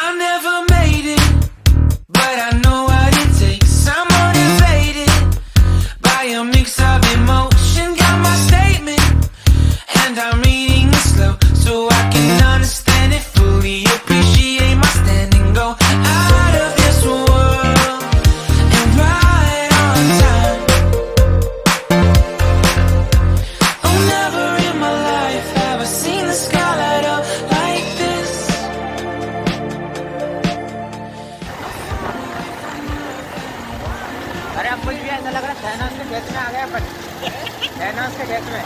I never made it, but I know what it takes. I'm motivated by a mix of emotion. Got my statement, and I'm reading it slow so I can understand it fully. Appreciate my standing, go out of this world and right on time. Oh, never in my life have I seen the sky light up like this. अरे अब कुछ भी ऐसा लग रहा है Thanos के death में आ गया, पर थैनोस के डेथ में